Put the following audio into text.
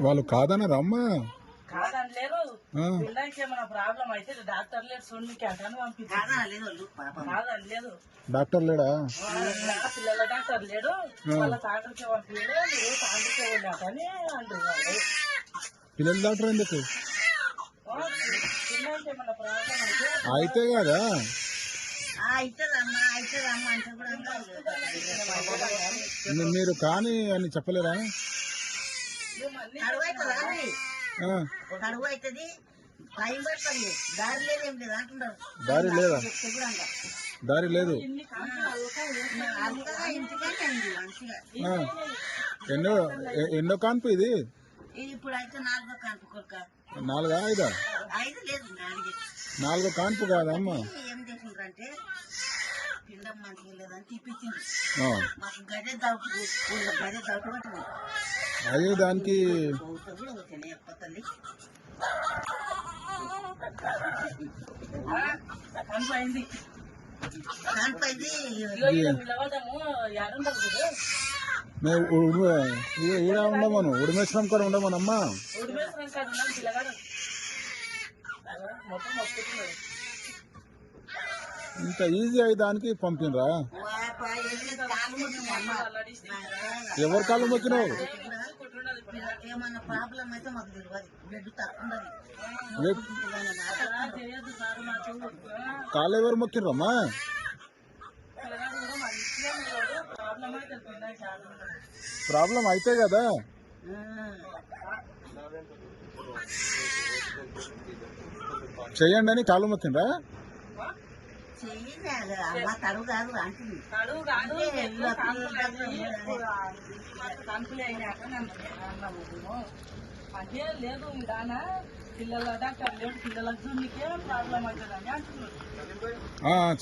వాళ్ళు కాదనరా అమ్మా? కాదనలేరు. పిల్లలకి ఏమైనా ప్రాబ్లం అయితే డాక్టర్ లేడు చూడడానికి అంటాను పంపించారు. కాదనలేదు. డాక్టర్ లేడా? పిల్లల డాక్టర్ లేడు. వాళ్ళ తాండ్రికే పంపించడు. మీరు తాండ్రికే వెళ్ళాకని అంటున్నారు. పిల్లల డాక్టర్ ఎందుకు? పిల్లలకి ఏమైనా ప్రాబ్లం అయితే కదా మీరు కానీ అని చెప్పలేరా? కడుగు అవుతుంది, టైం పడుతుంది, దారి లేదేం లేదు అంటున్నారు. దారి లేదా? దారి లేదు. ఎన్నో కాన్పు ఇది? ఇప్పుడు అయితే 4వ కాన్పు కొడుక. 4 5 5 లేదు, 4 కాన్పు కాదమ్మా. ఏం చేసిండ్రంటే పిండం మంచిగా లేదని తీపిచ్చింది. మాకు గదే దౌటు అదే దానికి తల్లి కనిపోయింది. ఈడ ఉండమను, ఉడిమేశ్వరం కూడా ఉండమనమ్మా. ఇంత ఈజీ అయ్యి దానికి పంపినరా? ఎవరు కాళ్ళు మొక్కినావు? ఏమన్నా ప్రాబ్లం అయితే మాకు తెలియదు. బ్లడ్ తక్కువ కాళ్ళు ఎవరు మొక్కినరమ్మా? ప్రాబ్లం అయితే కదా. చెయ్యండి అని కాళ్ళు మొక్కినరా? తడుగు కాదు అంటుంది. అదే లేదు దానా పిల్లల డాక్టర్ లేడు. పిల్లలకు చూడనికే ప్రాబ్లం అవుతుందని అంటున్నారు.